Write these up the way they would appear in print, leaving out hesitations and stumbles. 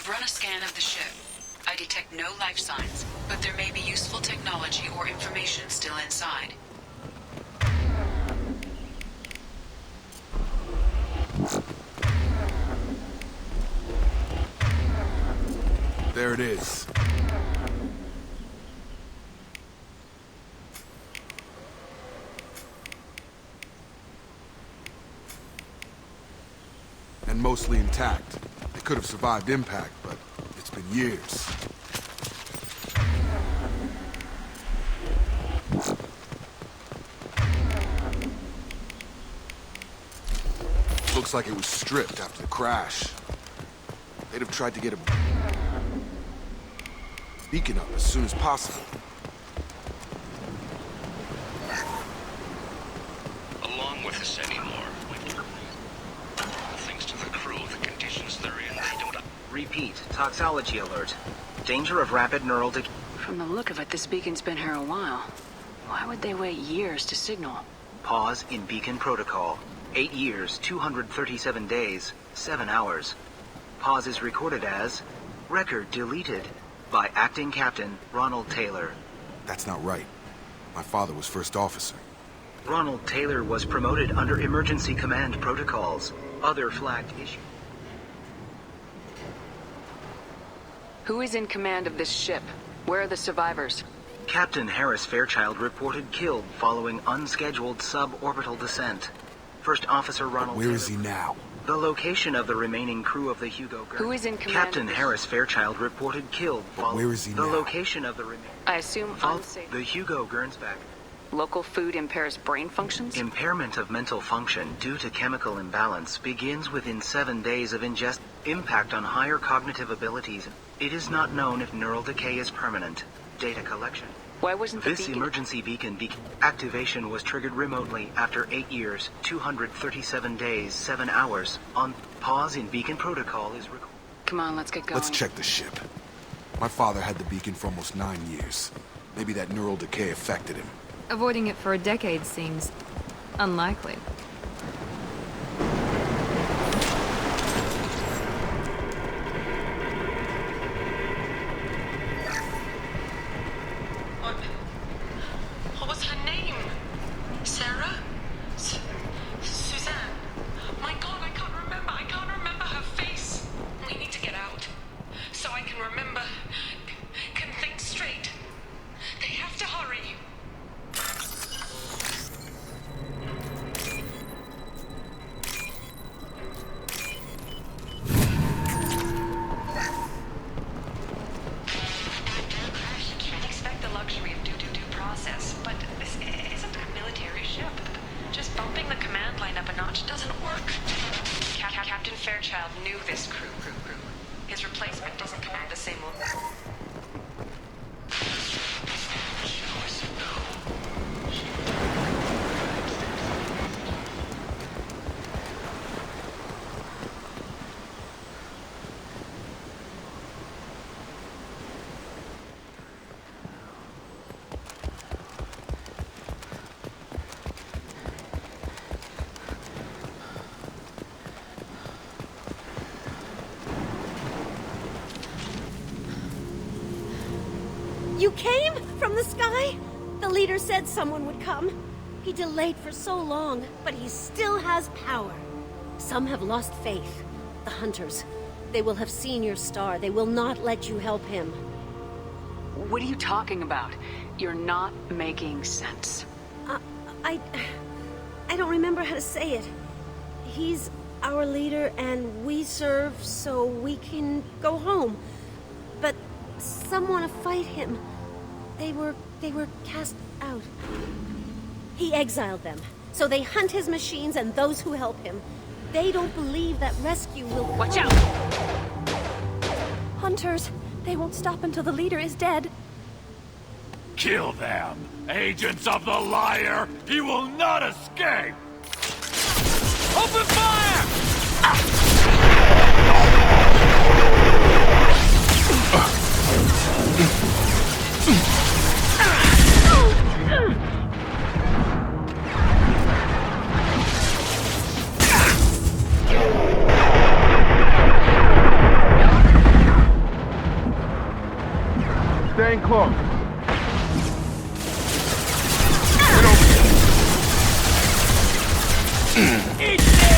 I've run a scan of the ship. I detect no life signs, but there may be useful technology or information still inside. There it is. And mostly intact. They could have survived impact, but it's been years. Looks like it was stripped after the crash. They'd have tried to get a beacon up as soon as possible. Along with us anymore. Thanks to the crew, the conditions they're in, they don't... Repeat, toxology alert. Danger of rapid neural decay. From the look of it, this beacon's been here a while. Why would they wait years to signal? Pause in beacon protocol. 8 years, 237 days, 7 hours. Pause is recorded as record deleted by Acting Captain Ronald Taylor. That's not right. My father was first officer. Ronald Taylor was promoted under emergency command protocols. Other flagged issues. Who is in command of this ship? Where are the survivors? Captain Harris Fairchild reported killed following unscheduled suborbital descent. First Officer Ronald Where Taylor. is he now? The location of the remaining crew of the Hugo Gurn. Who is in command? Captain Harris Fairchild reported killed following where is he the now? location of the remaining. I assume unsafe. The Hugo Gernsback. Local food impairs brain functions? Impairment of mental function due to chemical imbalance begins within 7 days of ingest. Impact on higher cognitive abilities. It is not known if neural decay is permanent. Data collection. Why wasn't the This beacon... emergency beacon activation was triggered remotely after 8 years, 237 days, 7 hours. On pause in beacon protocol is recorded. Come on, let's get going. Let's check the ship. My father had the beacon for almost 9 years. Maybe that neural decay affected him. Avoiding it for a decade seems unlikely. What was her name? Sarah? Suzanne? My God, I can't remember. I can't remember her face. We need to get out. So I can remember. Can think straight. They have to hurry. Captain Fairchild knew this crew. His replacement doesn't command the same level. You came? From the sky? The leader said someone would come. He delayed for so long, but he still has power. Some have lost faith. The hunters. They will have seen your star. They will not let you help him. What are you talking about? You're not making sense. I don't remember how to say it. He's our leader and we serve so we can go home. But some want to fight him. They were cast out. He exiled them, so they hunt his machines and those who help him. They don't believe that rescue will... Watch out! Hunters, they won't stop until the leader is dead. Kill them! Agents of the liar! He will not escape! Open fire! close. Eat this!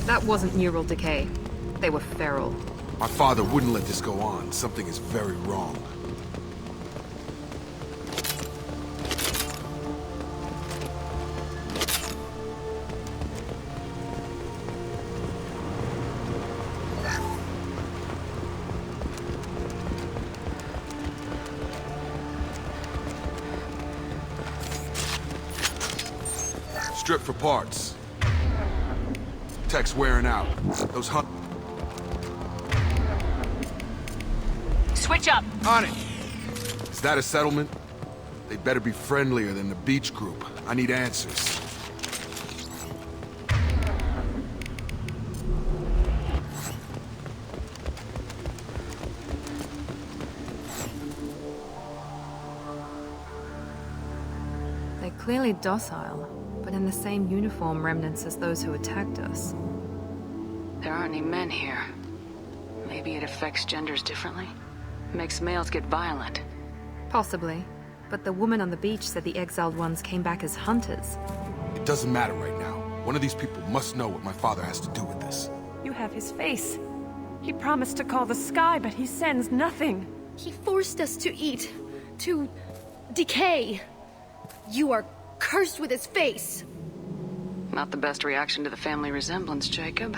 That wasn't neural decay. They were feral. My father wouldn't let this go on. Something is very wrong. Strip for parts. Tech's wearing out. Those hunt... Switch up. On it! Is that a settlement? They better be friendlier than the beach group. I need answers. They're clearly docile, but in the same uniform remnants as those who attacked us. There aren't any men here. Maybe it affects genders differently? Makes males get violent. Possibly. But the woman on the beach said the exiled ones came back as hunters. It doesn't matter right now. One of these people must know what my father has to do with this. You have his face. He promised to call the sky, but he sends nothing. He forced us to eat, to decay. You are cursed with his face. Not the best reaction to the family resemblance, Jacob.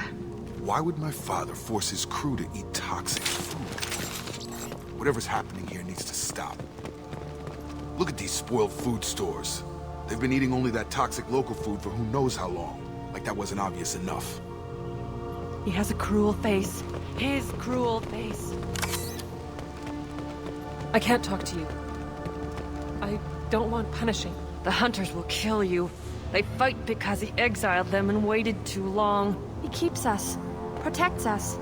Why would my father force his crew to eat toxic food? Whatever's happening here needs to stop. Look at these spoiled food stores. They've been eating only that toxic local food for who knows how long. Like that wasn't obvious enough. He has a cruel face. His cruel face. I can't talk to you. I don't want punishing. The hunters will kill you. They fight because he exiled them and waited too long. He keeps us, protects us,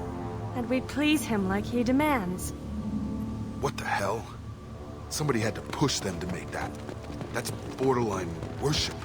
And we please him like he demands. What the hell? Somebody had to push them to make that. That's borderline worship.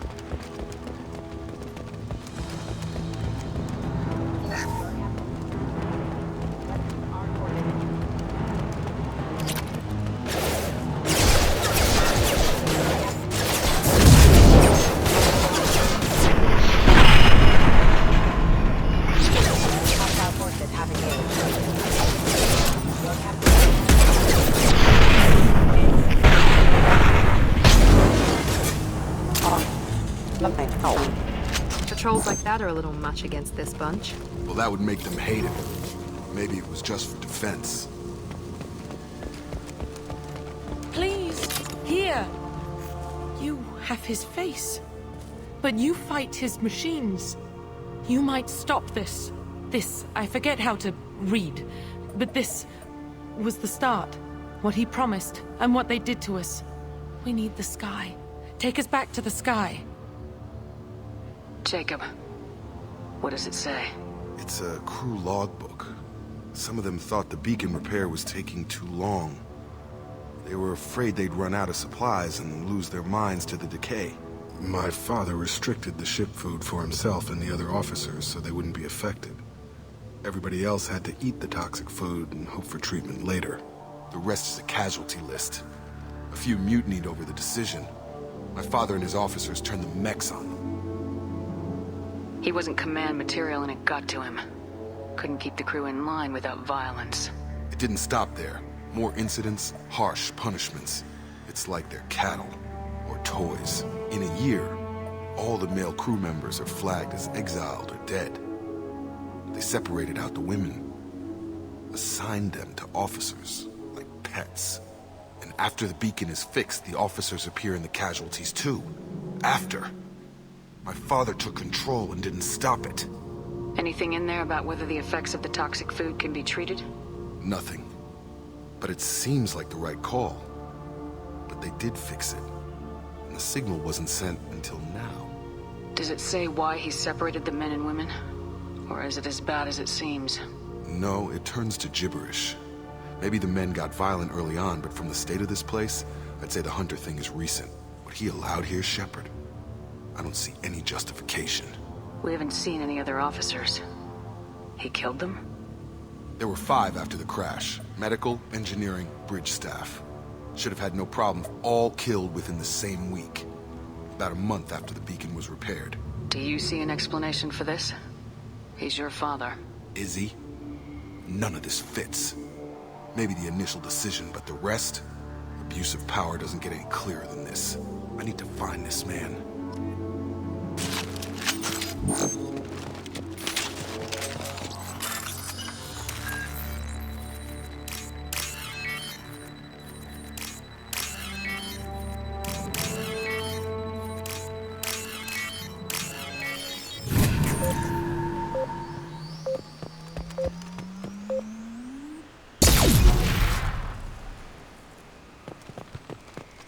Patrols like that are a little much against this bunch. Well, that would make them hate him. Maybe it was just for defense. Please, here. You have his face. But you fight his machines. You might stop this. This, I forget how to read. But this was the start. What he promised, and what they did to us. We need the sky. Take us back to the sky. Jacob, what does it say? It's a crew logbook. Some of them thought the beacon repair was taking too long. They were afraid they'd run out of supplies and lose their minds to the decay. My father restricted the ship food for himself and the other officers so they wouldn't be affected. Everybody else had to eat the toxic food and hope for treatment later. The rest is a casualty list. A few mutinied over the decision. My father and his officers turned the mechs on them. He wasn't command material and it got to him. Couldn't keep the crew in line without violence. It didn't stop there. More incidents, harsh punishments. It's like they're cattle, or toys. In a year, all the male crew members are flagged as exiled or dead. They separated out the women, assigned them to officers, like pets. And after the beacon is fixed, the officers appear in the casualties too. After. My father took control and didn't stop it. Anything in there about whether the effects of the toxic food can be treated? Nothing. But it seems like the right call. But they did fix it. And the signal wasn't sent until now. Does it say why he separated the men and women? Or is it as bad as it seems? No, it turns to gibberish. Maybe the men got violent early on, but from the state of this place, I'd say the Hunter thing is recent. What he allowed here, Shepard, I don't see any justification. We haven't seen any other officers. He killed them? There were 5 after the crash. Medical, engineering, bridge staff. Should have had no problem. All killed within the same week. About a month after the beacon was repaired. Do you see an explanation for this? He's your father. Is he? None of this fits. Maybe the initial decision, but the rest? Abuse of power doesn't get any clearer than this. I need to find this man.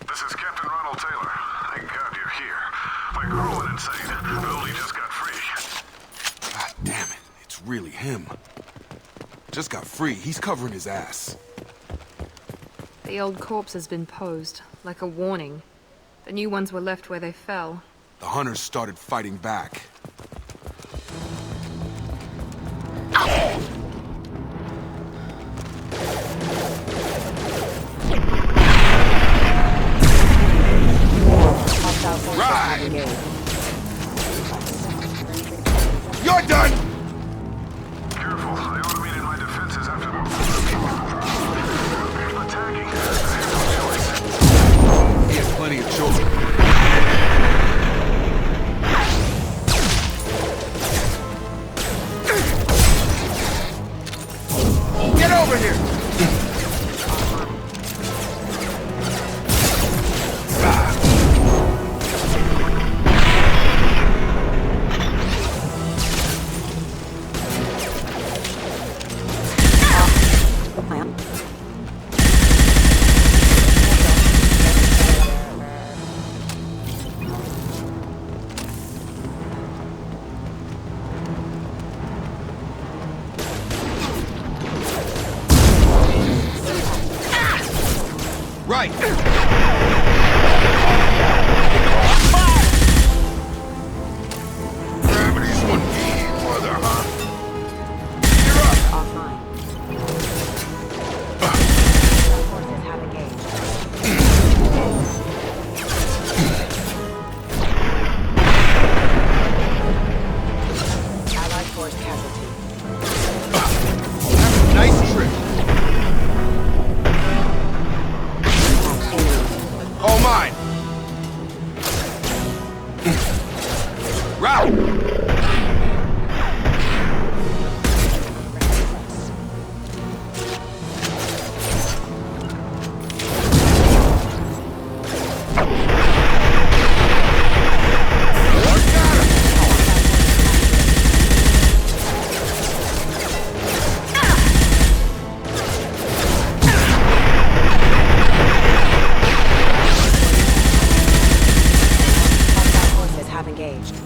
This is Captain Ronald Taylor. Thank God you're here. My crew went insane. Only just got free. God damn it. It's really him. Just got free. He's covering his ass. The old corpse has been posed, like a warning. The new ones were left where they fell. The Hunters started fighting back. Right! You're done! Careful. I automated my defenses after the... Attacking. He has plenty of children. Get over here! Right! Gravity's one easy mother, huh? You're up! Allied force casualty. Nice trick. All mine. Route. Engaged.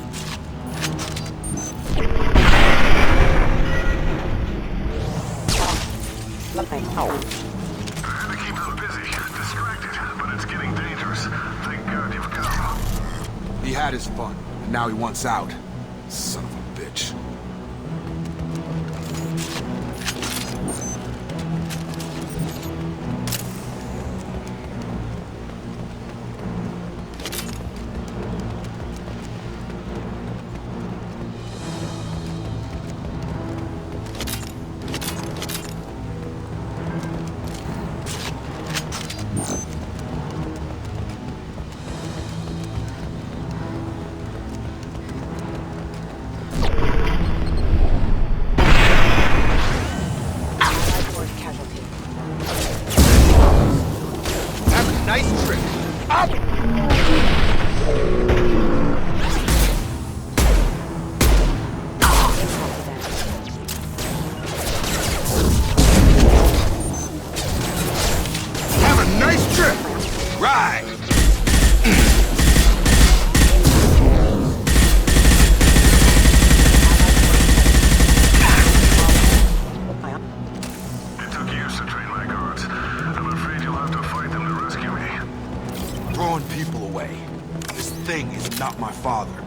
I had to keep them busy, distracted, but it's getting dangerous. Thank God you've come. He had his fun, and now he wants out. Son of a bitch. thing is not my father.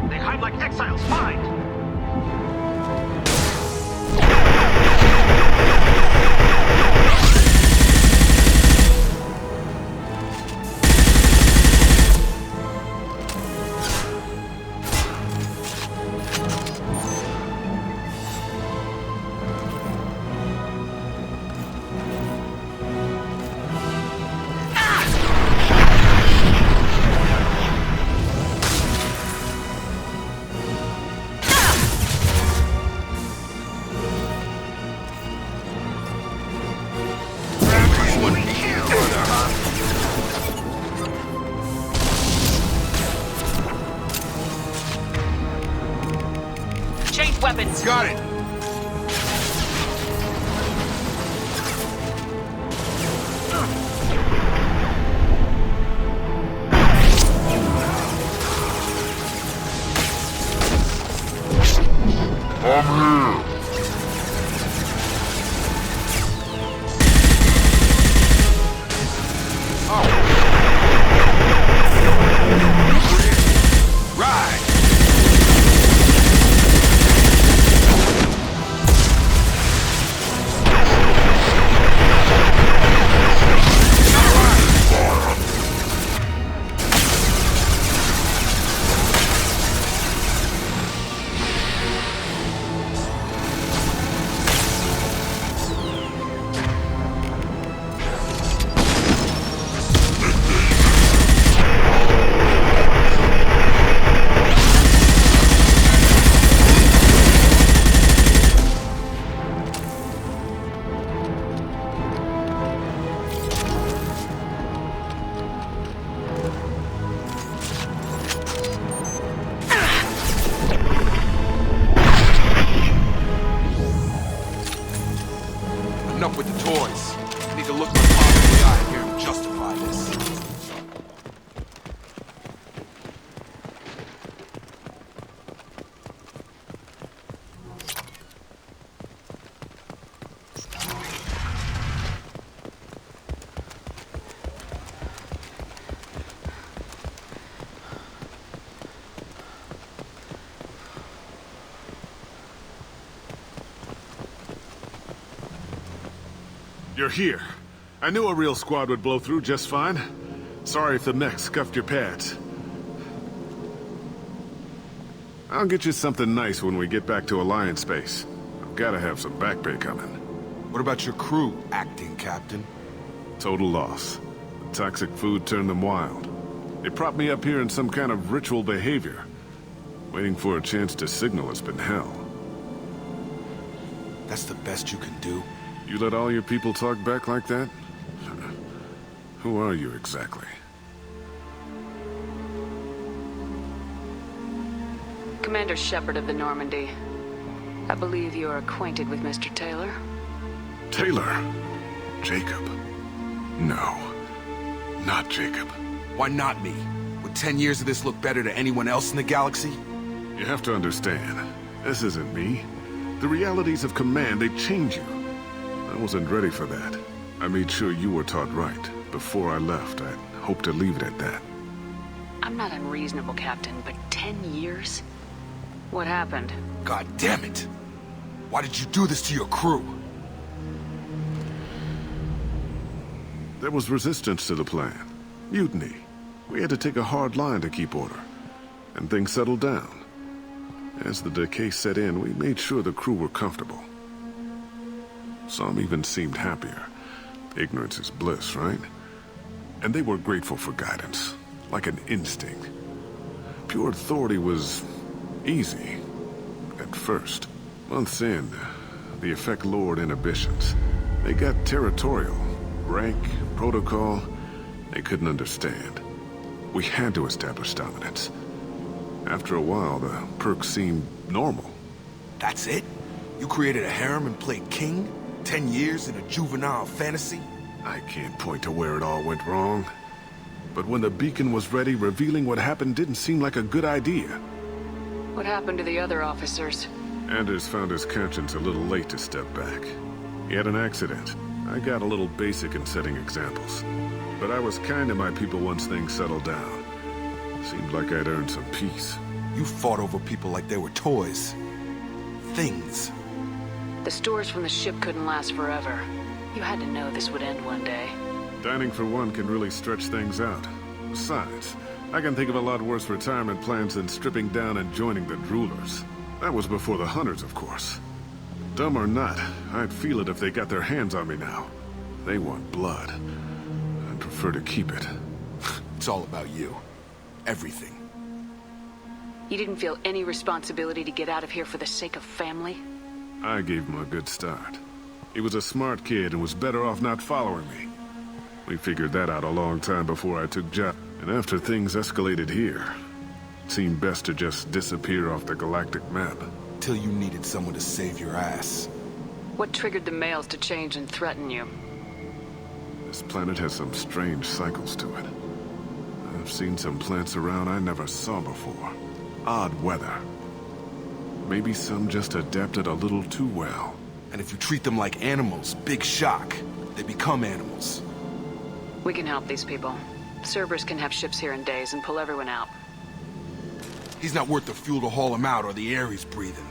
They hide like exiles. Find! Change weapons. Got it! Enough with the toys. I need to look my father in the eye and hear him justify this. You're here. I knew a real squad would blow through just fine. Sorry if the mech scuffed your pads. I'll get you something nice when we get back to Alliance base. I've gotta have some back pay coming. What about your crew, acting captain? Total loss. The toxic food turned them wild. They propped me up here in some kind of ritual behavior. Waiting for a chance to signal has been hell. That's the best you can do? You let all your people talk back like that? Who are you exactly? Commander Shepard of the Normandy. I believe you are acquainted with Mr. Taylor. Taylor? Jacob? No. Not Jacob. Why not me? Would 10 years of this look better to anyone else in the galaxy? You have to understand, this isn't me. The realities of command, they change you. I wasn't ready for that. I made sure you were taught right. Before I left, I hoped to leave it at that. I'm not unreasonable, Captain, but 10 years? What happened? God damn it! Why did you do this to your crew? There was resistance to the plan. Mutiny. We had to take a hard line to keep order. And things settled down. As the decay set in, we made sure the crew were comfortable. Some even seemed happier. Ignorance is bliss, right? And they were grateful for guidance, like an instinct. Pure authority was easy, at first. Months in, the effect lowered inhibitions. They got territorial, rank, Protocol, they couldn't understand. We had to establish dominance. After a while, the perks seemed normal. That's it? You created a harem and played king? 10 years in a juvenile fantasy? I can't point to where it all went wrong. But when the beacon was ready, revealing what happened didn't seem like a good idea. What happened to the other officers? Anders found his conscience a little late to step back. He had an accident. I got a little basic in setting examples. But I was kind to my people once things settled down. Seemed like I'd earned some peace. You fought over people like they were toys. Things. The stores from the ship couldn't last forever. You had to know this would end one day. Dining for one can really stretch things out. Besides, I can think of a lot worse retirement plans than stripping down and joining the Droolers. That was before the Hunters, of course. Dumb or not, I'd feel it if they got their hands on me now. They want blood. I'd prefer to keep it. It's all about you. Everything. You didn't feel any responsibility to get out of here for the sake of family? I gave him a good start. He was a smart kid and was better off not following me. We figured that out a long time before I took job. And after things escalated here, it seemed best to just disappear off the galactic map. Till you needed someone to save your ass. What triggered the males to change and threaten you? This planet has some strange cycles to it. I've seen some plants around I never saw before. Odd weather. Maybe some just adapted a little too well. And if you treat them like animals, big shock. They become animals. We can help these people. Cerberus can have ships here in days and pull everyone out. He's not worth the fuel to haul him out or the air he's breathing.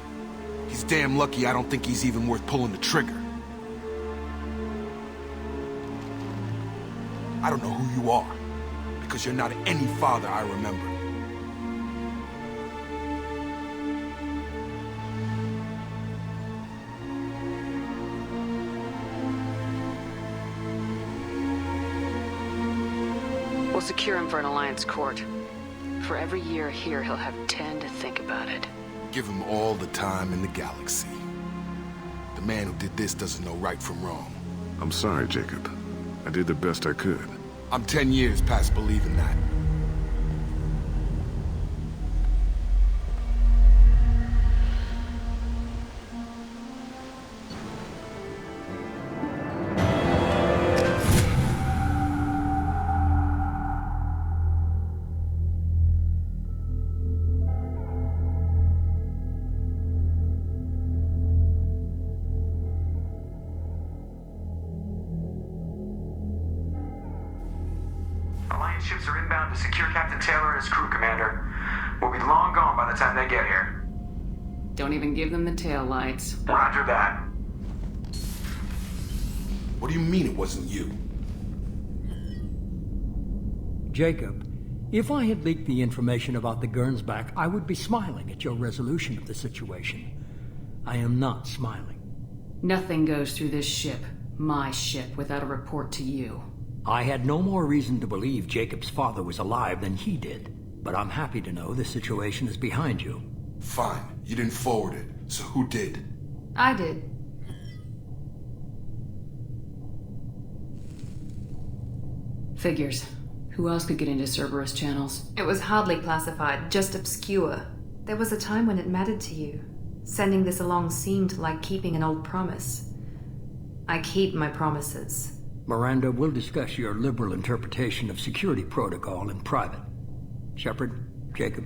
He's damn lucky I don't think he's even worth pulling the trigger. I don't know who you are, because you're not any father I remember. We'll secure him for an Alliance court. For every year here, he'll have 10 to think about it. Give him all the time in the galaxy. The man who did this doesn't know right from wrong. I'm sorry, Jacob. I did the best I could. I'm 10 years past believing that. Alliance ships are inbound to secure Captain Taylor and his crew, Commander. We'll be long gone by the time they get here. Don't even give them the tail lights. Roger that. What do you mean it wasn't you? Jacob, if I had leaked the information about the Gernsback, I would be smiling at your resolution of the situation. I am not smiling. Nothing goes through this ship, my ship, without a report to you. I had no more reason to believe Jacob's father was alive than he did, but I'm happy to know the situation is behind you. Fine. You didn't forward it, so who did? I did. Figures. Who else could get into Cerberus channels? It was hardly classified, just obscure. There was a time when it mattered to you. Sending this along seemed like keeping an old promise. I keep my promises. Miranda, we'll discuss your liberal interpretation of security protocol in private. Shepard, Jacob.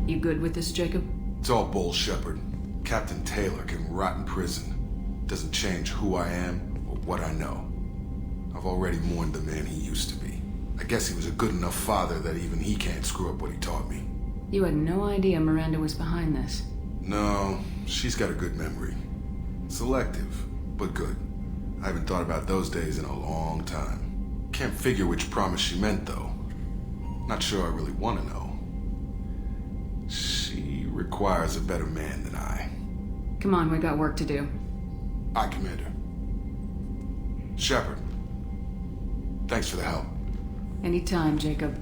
You good with this, Jacob? It's all bull, Shepard. Captain Taylor can rot in prison. Doesn't change who I am or what I know. I've already mourned the man he used to be. I guess he was a good enough father that even he can't screw up what he taught me. You had no idea Miranda was behind this. No, she's got a good memory. Selective, but good. I haven't thought about those days in a long time. Can't figure which promise she meant, though. Not sure I really want to know. She requires a better man than I. Come on, we got work to do. Aye, Commander. Shepard, thanks for the help. Anytime, Jacob.